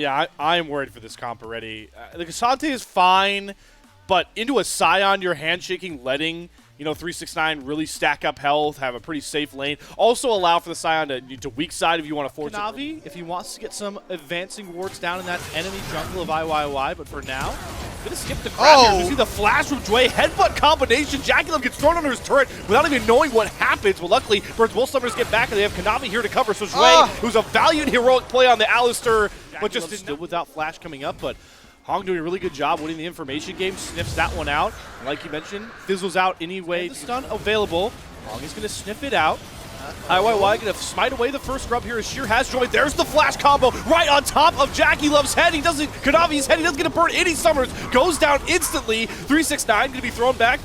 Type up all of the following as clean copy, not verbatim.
Yeah, I am worried for this comp already. The Cassante is fine, but into a Scion, you're handshaking, letting 369 really stack up health, have a pretty safe lane. Also allow for the Scion to weak side if you want to force Navi, if he wants to get some advancing wards down in that enemy jungle of IYY, but for now, gonna skip the grab here. You see the flash from Dway, headbutt combination. JackieLove gets thrown under his turret without even knowing what happens. Well, luckily, Bird's Wolf Summoners get back, and they have Kanavi here to cover. So Dway, who's a valiant heroic play on the Alistair, but just still without flash coming up, but Hong doing a really good job winning the information game, sniffs that one out. And like you mentioned, fizzles out anyway. The stun available. Hong is going to sniff it out. IYY going to smite away the first grub here as Sheer has joined. There's the flash combo right on top of JackieLove's head. He doesn't, Kanavi's head, he doesn't get to burn any summers. Goes down instantly. 369 going to be thrown back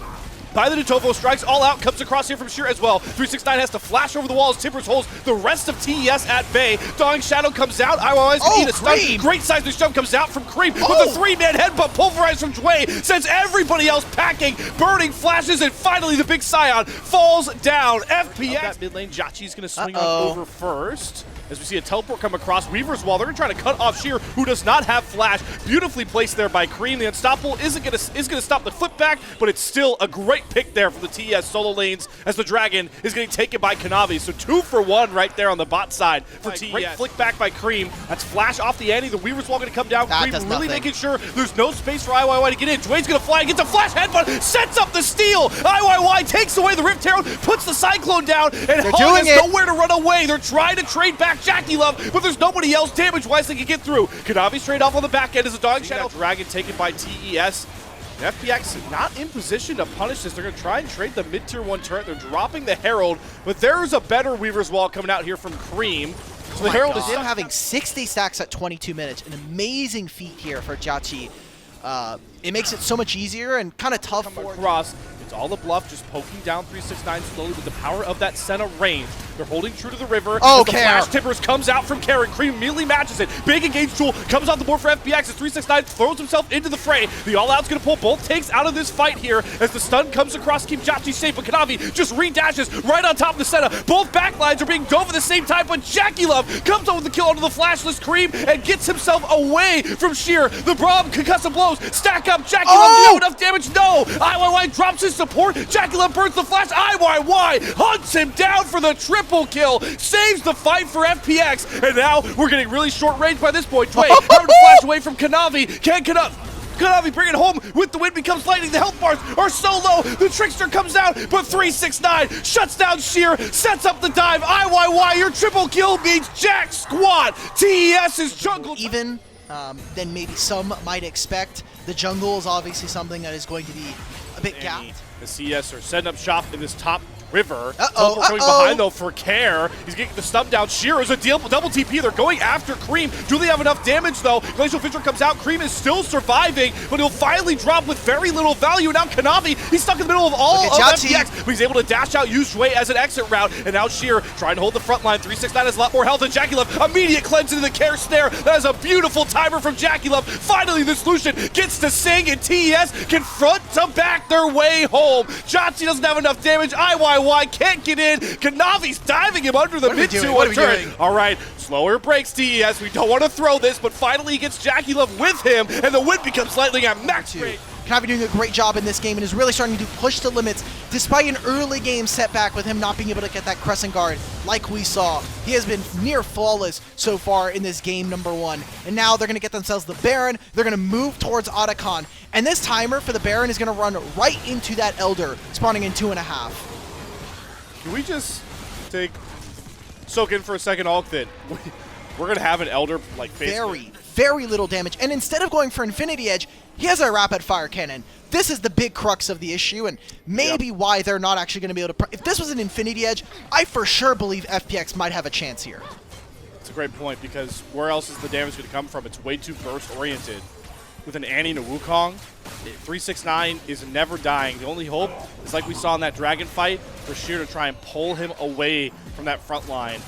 by the Nutofo, strikes all out, comes across here from Sheer as well. 369 has to flash over the walls, Timbers holds the rest of TES at bay. Dawing Shadow comes out, IYY's gonna eat a stun. Great seismic shove comes out from Cream with a 3-man headbutt pulverized from Dway, sends everybody else packing, burning flashes, and finally the big Scion falls down. FPX. That mid lane, Jachi's gonna swing on over first. As we see a teleport come across Weaver's Wall, they're gonna try to cut off Sheer, who does not have flash. Beautifully placed there by Cream. The Unstoppable is gonna stop the flip back, but it's still a great pick there for the TES solo lanes as the Dragon is getting taken by Kanavi. So 2 for 1 right there on the bot side for TES. Great flick back by Cream. That's flash off the Annie. The Weaver's Wall gonna come down. Cream really making sure there's no space for IYY to get in. Dwayne's gonna fly, gets a flash headbutt, sets up the steal. IYY takes away the Rift Herald, puts the Cyclone down, and Hong has nowhere to run away. They're trying to trade back JackieLove, but there's nobody else damage-wise that can get through. Kanavi straight off on the back end as a Dawing Shadow. Dragon taken by TES. And FPX not in position to punish this. They're going to try and trade the mid-tier 1 turret. They're dropping the Herald, but there's a better Weaver's Wall coming out here from Cream. So the Herald is having 60 stacks at 22 minutes. An amazing feat here for Jachi. It makes it so much easier and kind of tough for across. It's all the bluff, just poking down 369 slowly with the power of that Senna range. They're holding true to the river. The flash Timbers comes out from Karen. Cream immediately matches it. Big engage tool comes off the board for FPX as 369 throws himself into the fray. The all-out's going to pull both tanks out of this fight here as the stun comes across to keep Jachi safe, but Kanavi just re-dashes right on top of the Senna. Both backlines are being dove at the same time, but JackieLove comes up with the kill onto the flashless Cream and gets himself away from Sheer. The Braum concussive blows stack up. JackieLove, do enough damage? No! IYY drops his support. JackieLove burns the flash. IYY hunts him down for the triple kill. Saves the fight for FPX. And now we're getting really short range by this point. Dway having to flash away from Kanavi. Can Kanavi bring it home with the wind becomes lightning. The health bars are so low. The Trickster comes out, but 369 shuts down Sheer, sets up the dive. IYY, your triple kill means Jack Squad. TES is jungle. Even than maybe some might expect. The jungle is obviously something that is going to be a bit gapped. The CS are setting up shop in this top river. Coming behind though for Care. He's getting the stump down. Sheer is a double TP. They're going after Cream. Do they have enough damage though? Glacial Fissure comes out. Cream is still surviving, but he'll finally drop with very little value. Now Kanavi, he's stuck in the middle of all of FPX, but he's able to dash out, use Dway as an exit route, and now Sheer trying to hold the front line. 369 has a lot more health than JackieLove. Immediate cleanse into the Care snare. That is a beautiful timer from JackieLove. Finally the solution gets to sing, and TES can front to back their way home. Jachi doesn't have enough damage. IYY can't get in. Kanavi's diving him under the mid-2 turret. All right, slower breaks TES. We don't want to throw this, but finally he gets JackieLove with him, and the wind becomes lightning at max rate. Kanavi doing a great job in this game and is really starting to push the limits despite an early game setback with him not being able to get that crescent guard like we saw. He has been near flawless so far in this game number 1. And now they're going to get themselves the Baron. They're going to move towards Otacon. And this timer for the Baron is going to run right into that Elder, spawning in 2.5. Can we just soak in for a second, Hulk, that we're going to have an Elder like very little damage. And instead of going for Infinity Edge, he has a rapid fire cannon. This is the big crux of the issue, and maybe why they're not actually going to be able to... If this was an Infinity Edge, I for sure believe FPX might have a chance here. It's a great point, because where else is the damage going to come from? It's way too burst-oriented. With an Annie and a Wukong, 369 is never dying. The only hope is, like we saw in that Dragon fight, for Sheer to try and pull him away from that front line.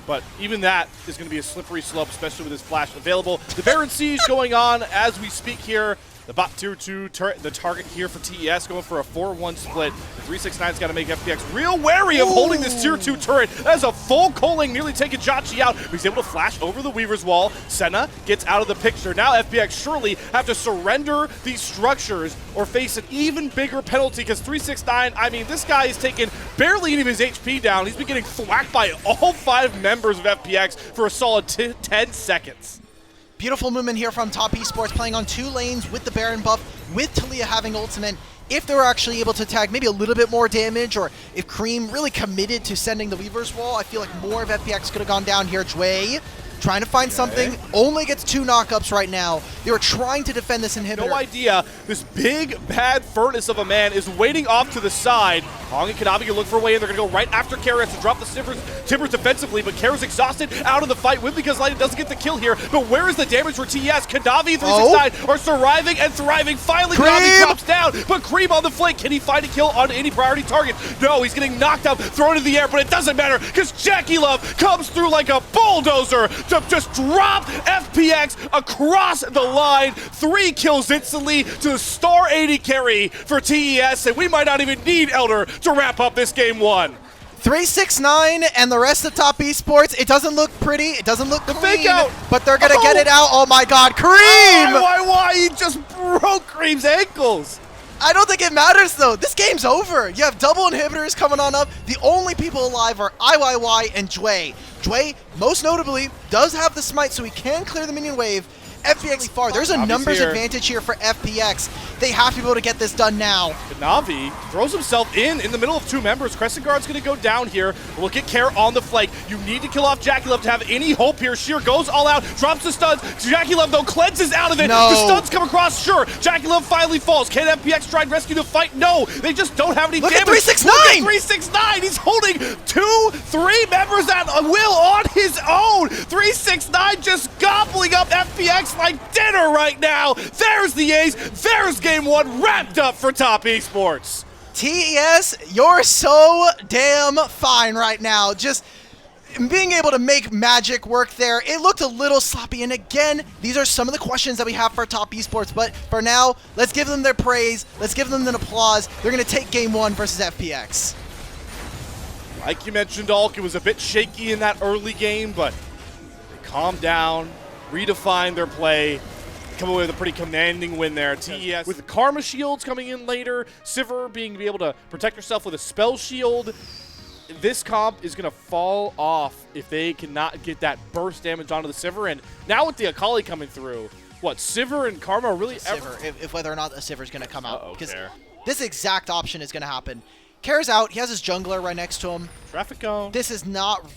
But even that is going to be a slippery slope, especially with his flash available. The Baron Siege going on as we speak here. The bot tier 2 turret, the target here for TES, going for a 4-1 split. 369's got to make FPX real wary of holding this tier 2 turret. That is a full culling, nearly taking Jachi out. He's able to flash over the Weaver's wall. Senna gets out of the picture. Now FPX surely have to surrender these structures or face an even bigger penalty, because 369, I mean, this guy is taking barely any of his HP down. He's been getting thwacked by all 5 members of FPX for a solid 10 seconds. Beautiful movement here from Top Esports, playing on 2 lanes with the Baron buff, with Talia having ultimate. If they were actually able to tag maybe a little bit more damage, or if Cream really committed to sending the Weaver's Wall, I feel like more of FPX could have gone down here. Jway trying to find something, only gets 2 knockups right now. They were trying to defend this inhibitor. No idea. This big, bad furnace of a man is waiting off to the side. Hong and Kanavi can look for a way in. They're going to go right after Kara to drop the Timbers defensively, but Kara's exhausted, out of the fight. With because Light doesn't get the kill here, but where is the damage for TES? Kanavi, 369 are surviving and thriving. Finally, Kanavi drops down, but Cream on the flank. Can he find a kill on any priority target? No, he's getting knocked up, thrown in the air, but it doesn't matter, because Jackie Love comes through like a bulldozer to just drop FPX across the line. 3 kills instantly to the star 80 carry for TES, and we might not even need Elder to wrap up this game 1. 369 and the rest of Top Esports, it doesn't look pretty, it doesn't look clean, fake out, but they're gonna get it out. Oh my god, Cream! Why? He just broke Cream's ankles. I don't think it matters though. This game's over. You have double inhibitors coming on up. The only people alive are IYY and Jway. Jway, most notably, does have the smite, so he can clear the minion wave. FPX far. There's a numbers advantage here for FPX. They have to be able to get this done now. Navi throws himself in the middle of 2 members. Crescent Guard's going to go down here. We'll get Kara on the flank. You need to kill off Jackie Love to have any hope here. Sheer goes all out, drops the stuns. Jackie Love, though, cleanses out of it. No. The stuns come across, sure. Jackie Love finally falls. Can FPX try and rescue the fight? No, they just don't have any Look damage. At 369! Look at 369! He's holding 2-3 members at will on his own. 369 just gobbling up FPX like dinner right now. There's the ace. There's game 1 wrapped up for Top Esports. TES, you're so damn fine right now. Just being able to make magic work there. It looked a little sloppy, and again, these are some of the questions that we have for Top Esports, but for now, let's give them their praise. Let's give them an applause. They're going to take game 1 versus FPX. Like you mentioned, Alk, it was a bit shaky in that early game, but they calmed down, redefined their play, come away with a pretty commanding win there. TES with the Karma shields coming in later, Sivir being able to protect herself with a spell shield. This comp is going to fall off if they cannot get that burst damage onto the Sivir, and now with the Akali coming through, what, Sivir and Karma are really Sivir, if whether or not a Sivir is going to come out. Because Care. this exact option is going to happen. Kara's out. He has his jungler right next to him. Traffic cone. This is not...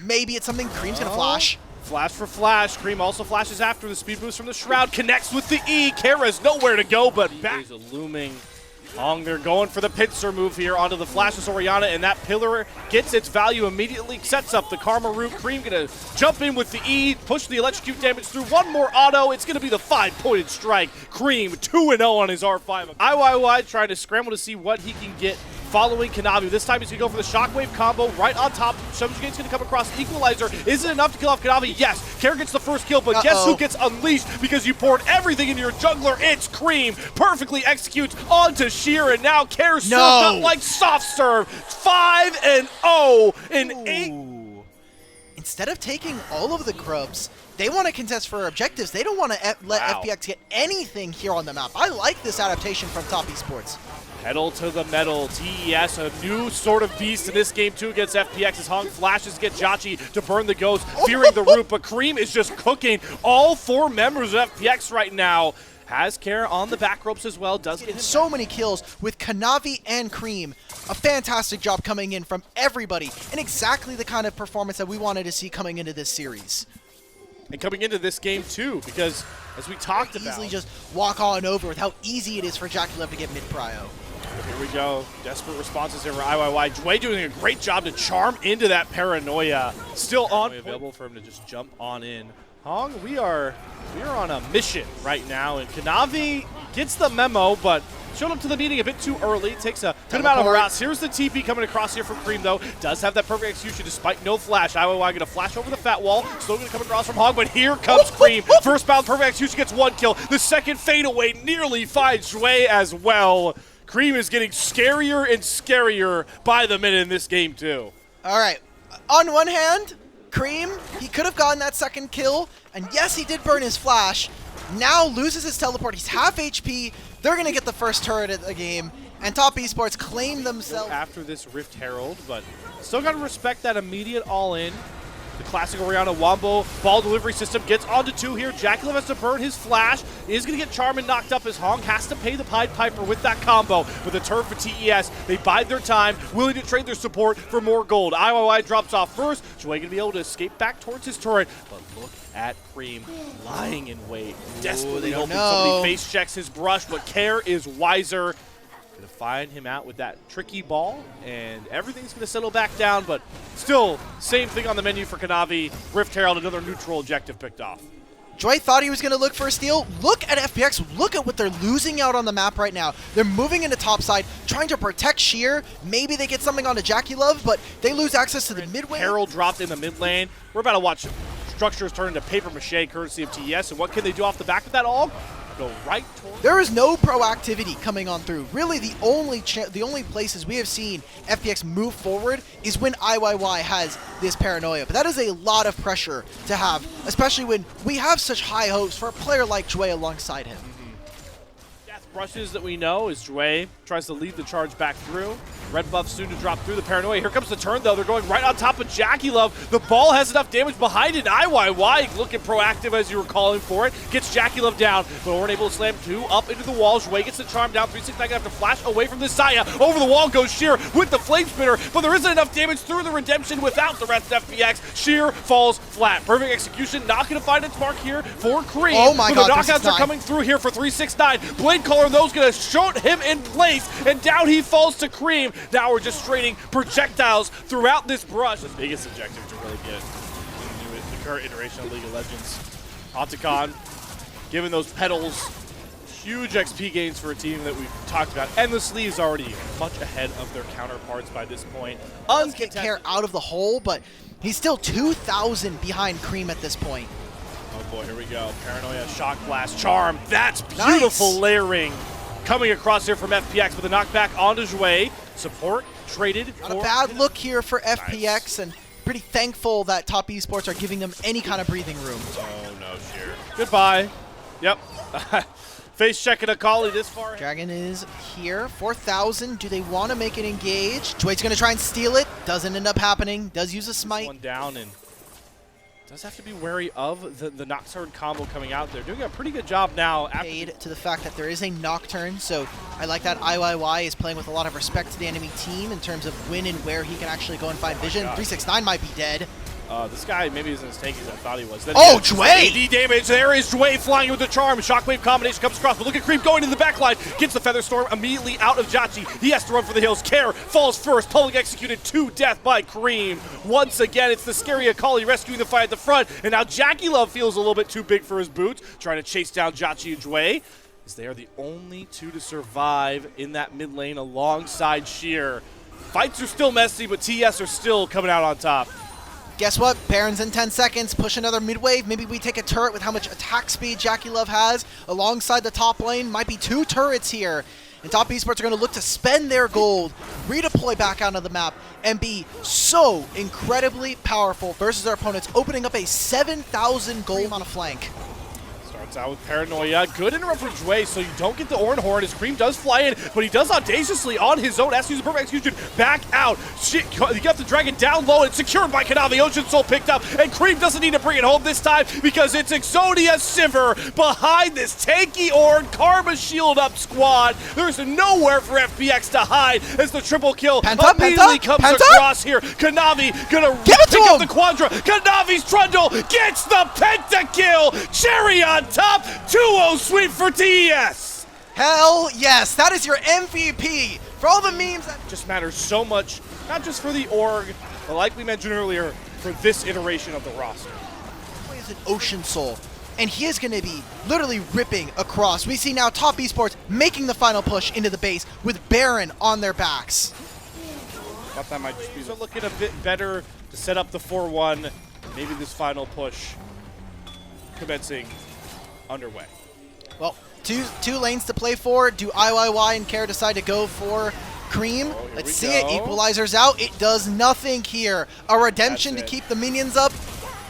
Maybe it's something Cream's going to flash. Flash for flash. Cream also flashes after the speed boost from the Shroud. Connects with the E. Kara's nowhere to go, but back. He's a looming Hong. They're going for the pincer move here onto the flashes Orianna, and that pillar gets its value immediately. Sets up the Karma route. Cream gonna jump in with the E, push the electrocute damage through. One more auto. It's gonna be the 5-pointed strike. Cream 2-0 on his R5. IYY trying to scramble to see what he can get following Kanavi. This time he's going to go for the Shockwave combo right on top. Subjugate's going to come across. Equalizer. Is it enough to kill off Kanavi? Yes. Kara gets the first kill, but guess who gets unleashed because you poured everything into your jungler? It's Cream. Perfectly executes onto Sheer, and now Kara served up like soft serve. 5-0 in 8. Instead of taking all of the grubs, they want to contest for objectives. They don't want to let FPX get anything here on the map. I like this adaptation from Top Esports. Pedal to the metal. TES, a new sort of beast in this game, too, against FPX. As Hong flashes get Jachi to burn the ghost, fearing the root, but Cream is just cooking all 4 members of FPX right now. Has Kara on the back ropes as well. Does get so many kills with Kanavi and Cream. A fantastic job coming in from everybody, and exactly the kind of performance that we wanted to see coming into this series. And coming into this game, too, because as we talked about, easily just walk on over with how easy it is for Jackie Love to get mid-prio. Here we go. Desperate responses here for IYY. Jway doing a great job to charm into that paranoia. Still on. Available for him to just jump on in. Hong, we are on a mission right now, and Kanavi gets the memo, but Showed up to the meeting a bit too early. Takes a good amount of routes. Here's the TP coming across here from Cream, though. Does have that perfect execution despite no flash. IYY going to flash over the fat wall. Still going to come across from Hog, but here comes Cream. First bound, perfect execution, gets 1 kill. The second fadeaway nearly finds Jue as well. Cream is getting scarier and scarier by the minute in this game, too. All right. On one hand, Cream, he could have gotten that second kill, and yes, he did burn his flash. Now loses his teleport. He's half HP. They're going to get the first turret of the game, and Top Esports claim themselves. After this Rift Herald, but still got to respect that immediate all-in. The classic Oriana Wombo ball delivery system gets onto 2 here. JackeyLove has to burn his flash. Is going to get Charmin knocked up as Hong has to pay the Pied Piper with that combo. With a turn for TES, they bide their time, willing to trade their support for more gold. IYY drops off first. Jue going to be able to escape back towards his turret, but look at Cream lying in wait. Desperately hoping somebody face checks his brush, but Care is wiser. Going to find him out with that tricky ball, and everything's going to settle back down, but still, same thing on the menu for Kanavi. Rift Herald, another neutral objective picked off. Jue thought he was going to look for a steal. Look at FPX. Look at what they're losing out on the map right now. They're moving into top side, trying to protect Sheer. Maybe they get something onto JackeyLove, but they lose access to the mid lane. Herald dropped in the mid lane. We're about to watch structures turn into paper mache courtesy of TES, and what can they do off the back of that all? Go right towards. There is no proactivity coming on through. Really, the only places we have seen FPX move forward is when IYY has this paranoia. But that is a lot of pressure to have, especially when we have such high hopes for a player like Jue alongside him. Death brushes that we know as Jue tries to lead the charge back through. Red buff soon to drop through the paranoia. Here comes the turn, though. They're going right on top of JackeyLove. The ball has enough damage behind it. IYY looking proactive as you were calling for it. Gets JackeyLove down, but weren't able to slam 2 up into the wall. Jue gets the charm down. 369 going to have to flash away from the Saya. Over the wall goes Sheer with the flame spitter, but there isn't enough damage through the redemption without the rest of FPX. Sheer falls flat. Perfect execution. Not going to find its mark here for Cream. Oh my god, the knockouts are coming through here for 369. Blade Caller, those going to shoot him in place, and down he falls to Cream. Now we're just trading projectiles throughout this brush. The biggest objective to really get into the current iteration of League of Legends. Otacon giving those pedals huge XP gains for a team that we've talked about endlessly, is already much ahead of their counterparts by this point. Get Care out of the hole, but he's still 2,000 behind Cream at this point. Oh boy, here we go. Paranoia, Shock Blast, Charm. That's beautiful layering coming across here from FPX with a knockback onto Jue. Support traded. Not a bad look here for FPX, and pretty thankful that Top Esports are giving them any kind of breathing room. Oh no, Sheer. Goodbye. Yep. Face checking Akali this far. Dragon is here. 4,000. Do they want to make it engage? Jue's going to try and steal it. Doesn't end up happening. Does use a smite. One down, and does have to be wary of the Nocturne combo coming out. They're doing a pretty good job now. Paid to the fact that there is a Nocturne, so I like that IYY is playing with a lot of respect to the enemy team in terms of when and where he can actually go and find vision. 369 might be dead. This guy maybe isn't as tanky as I thought he was. Then oh, Jue! 80 damage. There is Jue flying with the charm. Shockwave combination comes across, but look at Creep going to the backline. Gets the Feather Storm immediately out of Jachi. He has to run for the hills. Care falls first. Public executed to death by Cream. Once again, it's the scary Akali rescuing the fight at the front, and now JackeyLove feels a little bit too big for his boots, trying to chase down Jachi and Jue, as they are the only two to survive in that mid lane alongside Sheer. Fights are still messy, but TES are still coming out on top. Guess what? Baron's in 10 seconds. Push another mid wave. Maybe we take a turret with how much attack speed JackeyLove has alongside the top lane. Might be 2 turrets here. And Top Esports are going to look to spend their gold, redeploy back onto the map, and be so incredibly powerful versus our opponents, opening up a 7,000 gold on a flank. Starts out with Paranoia. Good interrupt from Jue, so you don't get the Orin Horn as Cream does fly in, but he does audaciously on his own. Has to use a perfect execution. Back out. Shit, you got the dragon down low and secured by Kanavi. Ocean Soul picked up, and Cream doesn't need to bring it home this time because it's Exodia Sivir behind this tanky Orin Karma shield up squad. There's nowhere for FPX to hide as the triple kill immediately comes across here. Kanavi gonna pick up the Quadra. Kanavi's Trundle gets the pentakill. Cherry on top, 2-0 sweep for TES. Hell yes, that is your MVP. For all the memes that just matters so much, not just for the org, but like we mentioned earlier, for this iteration of the roster. is an Ocean Soul. and he is going to be literally ripping across. We see now Top Esports making the final push into the base with Baron on their backs. Thought that might just be So looking a bit better to set up the 4-1. Maybe this final push commencing underway. Well, two lanes to play for. Do IYY and Care decide to go for Cream? Let's see it. Equalizer's out. It does nothing here. A redemption to keep the minions up.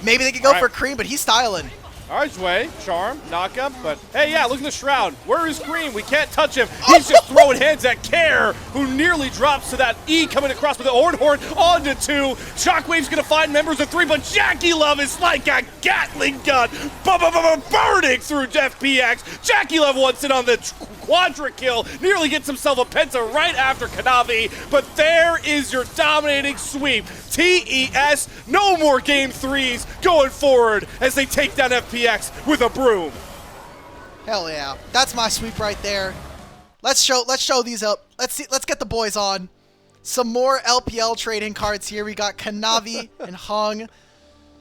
Maybe they could go for Cream, but he's styling. All right, Zway, Charm, knock him, but hey, yeah, look at the Shroud. Where is Cream? We can't touch him. He's just throwing hands at Care, who nearly drops to that E coming across with the Horn onto 2. Shockwave's gonna find members of 3, but Jackie Love is like a Gatling gun, burning through FPX. Jackie Love wants it on the quadra kill, nearly gets himself a penta right after Kanavi, but there is your dominating sweep. TES, no more game 3s going forward as they take down FPX with a broom. Hell yeah, that's my sweep right there. Let's show these up. Let's get the boys on. Some more LPL trading cards here. We got Kanavi and Hung.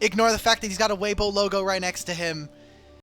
Ignore the fact that he's got a Weibo logo right next to him.